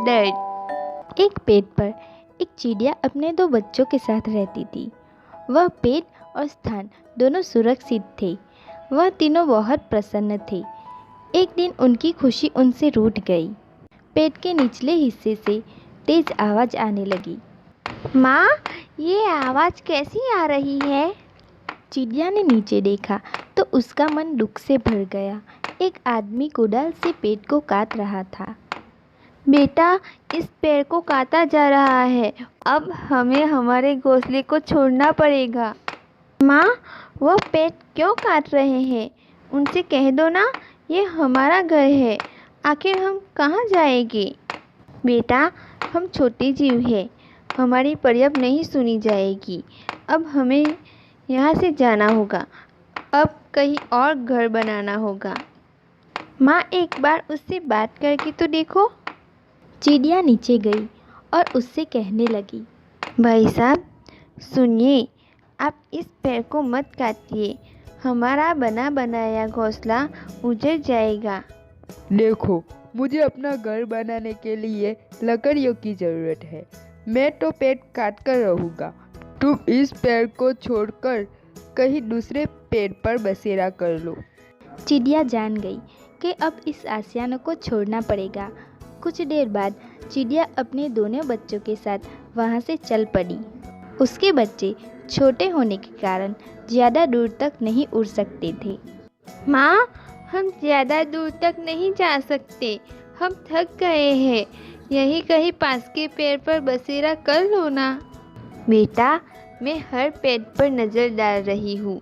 दर्द। एक पेड़ पर एक चिड़िया अपने दो बच्चों के साथ रहती थी। वह पेड़ और स्थान दोनों सुरक्षित थे। वह तीनों बहुत प्रसन्न थे। एक दिन उनकी खुशी उनसे रूठ गई। पेड़ के निचले हिस्से से तेज आवाज़ आने लगी। माँ, ये आवाज़ कैसी आ रही है? चिड़िया ने नीचे देखा तो उसका मन दुख से भर गया। एक आदमी कुदाल से पेड़ को काट रहा था। बेटा, इस पेड़ को काटा जा रहा है। अब हमें हमारे घोंसले को छोड़ना पड़ेगा। माँ, वह पेड़ क्यों काट रहे हैं? उनसे कह दो ना, ये हमारा घर है। आखिर हम कहाँ जाएंगे? बेटा, हम छोटे जीव हैं, हमारी पर्याप्त नहीं सुनी जाएगी। अब हमें यहाँ से जाना होगा। अब कहीं और घर बनाना होगा। माँ, एक बार उससे बात करके तो देखो। चिड़िया नीचे गई और उससे कहने लगी, भाई साहब, सुनिए, आप इस पेड़ को मत काटिए। हमारा बना बनाया घोंसला उजड़ जाएगा। देखो, मुझे अपना घर बनाने के लिए लकड़ियों की ज़रूरत है। मैं तो पेड़ काट कर रहूँगा। तुम इस पेड़ को छोड़कर कहीं दूसरे पेड़ पर बसेरा कर लो। चिड़िया जान गई कि अब इस आशियाने को छोड़ना पड़ेगा। कुछ देर बाद चिड़िया अपने दोनों बच्चों के साथ वहाँ से चल पड़ी। उसके बच्चे छोटे होने के कारण ज़्यादा दूर तक नहीं उड़ सकते थे। माँ, हम ज़्यादा दूर तक नहीं जा सकते। हम थक गए हैं। यहीं कहीं पास के पेड़ पर बसेरा कर लो ना। बेटा, मैं हर पेड़ पर नज़र डाल रही हूँ।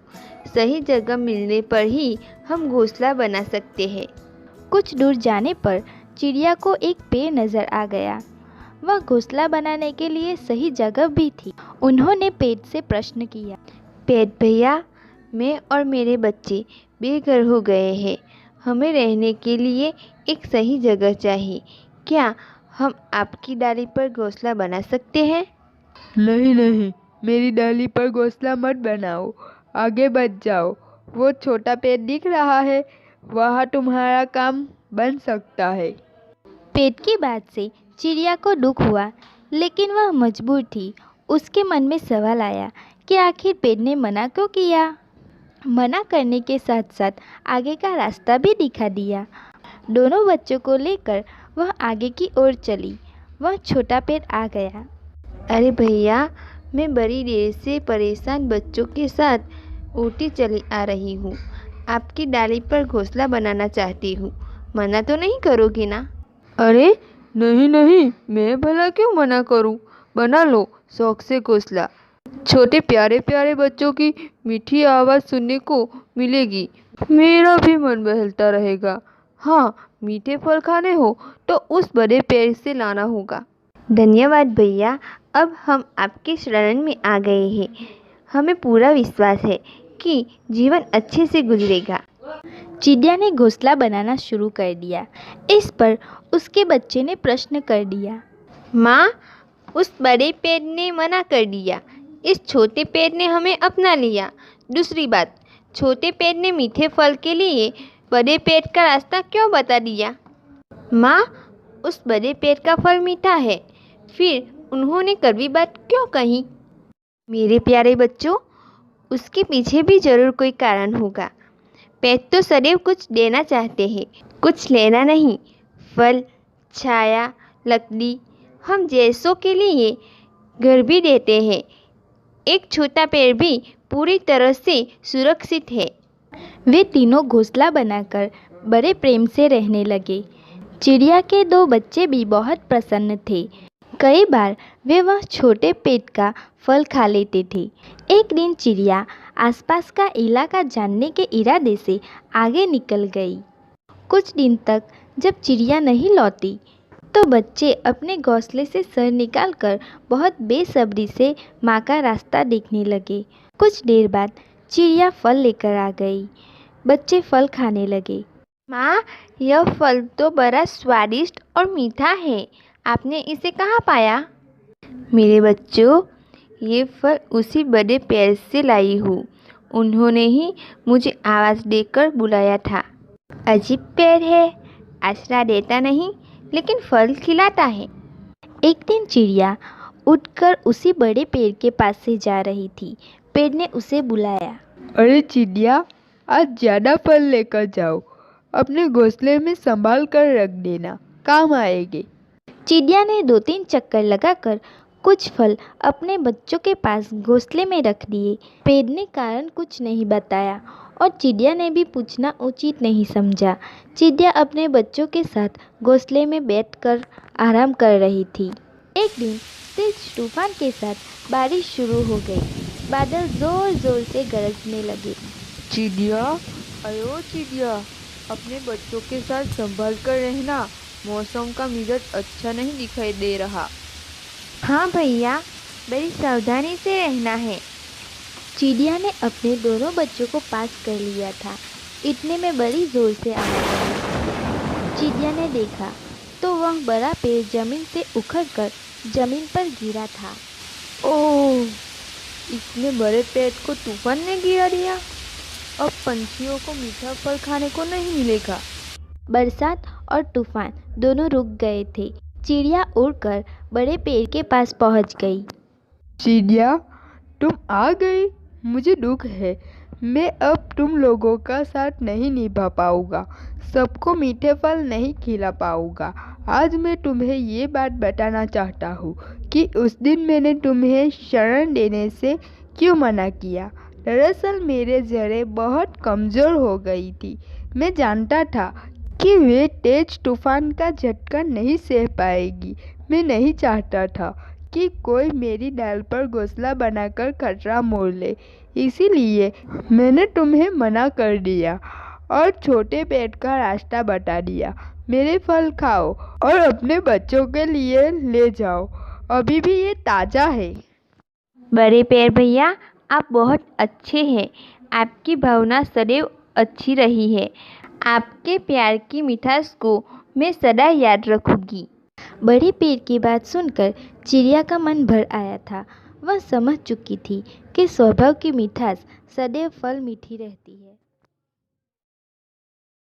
सही जगह मिलने पर ही हम घोंसला बना सकते हैं। कुछ दूर जाने पर चिड़िया को एक पेड़ नज़र आ गया। वह घोंसला बनाने के लिए सही जगह भी थी। उन्होंने पेड़ से प्रश्न किया, पेड़ भैया, मैं और मेरे बच्चे बेघर हो गए हैं। हमें रहने के लिए एक सही जगह चाहिए। क्या हम आपकी डाली पर घोंसला बना सकते हैं? नहीं नहीं, मेरी डाली पर घोंसला मत बनाओ। आगे बढ़ जाओ। वो छोटा पेड़ दिख रहा है, वहाँ तुम्हारा काम बन सकता है। पेड़ की बात से चिड़िया को दुख हुआ, लेकिन वह मजबूर थी। उसके मन में सवाल आया कि आखिर पेड़ ने मना क्यों किया। मना करने के साथ साथ आगे का रास्ता भी दिखा दिया। दोनों बच्चों को लेकर वह आगे की ओर चली। वह छोटा पेड़ आ गया। अरे भैया, मैं बड़ी देर से परेशान बच्चों के साथ उड़ती चली आ रही हूँ। आपकी डाली पर घोंसला बनाना चाहती हूँ। मना तो नहीं करोगी ना? अरे नहीं नहीं, मैं भला क्यों मना करूं? बना लो शौक से घोंसला। छोटे प्यारे प्यारे बच्चों की मीठी आवाज़ सुनने को मिलेगी। मेरा भी मन बहलता रहेगा। हाँ, मीठे फल खाने हो तो उस बड़े पेड़ से लाना होगा। धन्यवाद भैया, अब हम आपके शरण में आ गए हैं। हमें पूरा विश्वास है कि जीवन अच्छे से गुजरेगा। चिड़िया ने घोंसला बनाना शुरू कर दिया। इस पर उसके बच्चे ने प्रश्न कर दिया, माँ, उस बड़े पेड़ ने मना कर दिया, इस छोटे पेड़ ने हमें अपना लिया। दूसरी बात, छोटे पेड़ ने मीठे फल के लिए बड़े पेड़ का रास्ता क्यों बता दिया? माँ, उस बड़े पेड़ का फल मीठा है, फिर उन्होंने कड़वी बात क्यों कही? मेरे प्यारे बच्चों, उसके पीछे भी ज़रूर कोई कारण होगा। पेड़ तो सदैव कुछ देना चाहते हैं, कुछ लेना नहीं। फल, छाया, लकड़ी, हम जैसों के लिए घर भी देते हैं। एक छोटा पेड़ भी पूरी तरह से सुरक्षित है। वे तीनों घोंसला बनाकर बड़े प्रेम से रहने लगे। चिड़िया के दो बच्चे भी बहुत प्रसन्न थे। कई बार वे वह छोटे पेड़ का फल खा लेते थे। एक दिन चिड़िया आसपास का इलाका जानने के इरादे से आगे निकल गई। कुछ दिन तक जब चिड़िया नहीं लौटी तो बच्चे अपने घोंसले से सर निकालकर बहुत बेसब्री से माँ का रास्ता देखने लगे। कुछ देर बाद चिड़िया फल लेकर आ गई। बच्चे फल खाने लगे। माँ, यह फल तो बड़ा स्वादिष्ट और मीठा है। आपने इसे कहाँ पाया? मेरे बच्चों, ये फल उसी बड़े पेड़ से लाई हूँ। उन्होंने ही मुझे आवाज़ देकर बुलाया था। अजीब पेड़ है, आश्रय देता नहीं लेकिन फल खिलाता है। एक दिन चिड़िया उड़कर उसी बड़े पेड़ के पास से जा रही थी। पेड़ ने उसे बुलाया। अरे चिड़िया, आज ज़्यादा फल लेकर जाओ। अपने घोंसले में संभाल कर रख देना, काम आएंगे। चिड़िया ने 2-3 चक्कर लगाकर कुछ फल अपने बच्चों के पास घोंसले में रख दिए। पेड़ ने कारण कुछ नहीं बताया और चिड़िया ने भी पूछना उचित नहीं समझा। चिड़िया अपने बच्चों के साथ घोंसले में बैठकर आराम कर रही थी। एक दिन तेज तूफान के साथ बारिश शुरू हो गई। बादल जोर जोर से गरजने लगे। चिड़िया, अयो चिड़िया, अपने बच्चों के साथ संभाल कर रहना। मौसम का मिजाज अच्छा नहीं दिखाई दे रहा। हाँ भैया, बड़ी सावधानी से रहना है। चिड़िया ने अपने दोनों बच्चों को पास कर लिया था। इतने में बड़ी जोर से आवाज आई। चिड़िया ने देखा तो वह बड़ा पेड़ जमीन से उखड़कर जमीन पर गिरा था। ओह, इतने बड़े पेड़ को तूफान ने गिरा दिया। अब पंछियों को मीठा फल खाने को नहीं मिलेगा। बरसात और तूफान दोनों रुक गए थे। चिड़िया उड़कर बड़े पेड़ के पास पहुंच गई। चिड़िया, तुम आ गई। मुझे दुख है, मैं अब तुम लोगों का साथ नहीं निभा पाऊंगा, सबको मीठे फल नहीं खिला पाऊंगा। आज मैं तुम्हें ये बात बताना चाहता हूँ कि उस दिन मैंने तुम्हें शरण देने से क्यों मना किया। दरअसल मेरे जड़ें बहुत कमज़ोर हो गई थी। मैं जानता था कि वे तेज तूफान का झटका नहीं सह पाएगी। मैं नहीं चाहता था कि कोई मेरी डाल पर घोंसला बनाकर खतरा मोल ले, इसीलिए मैंने तुम्हें मना कर दिया और छोटे पेड़ का रास्ता बता दिया। मेरे फल खाओ और अपने बच्चों के लिए ले जाओ, अभी भी ये ताज़ा है। बड़े पेड़ भैया, आप बहुत अच्छे हैं। आपकी भावना सदैव अच्छी रही है। आपके प्यार की मिठास को मैं सदा याद रखूंगी। बड़े पेड़ की बात सुनकर चिड़िया का मन भर आया था। वह समझ चुकी थी कि स्वभाव की मिठास सदैव फल मीठी रहती है।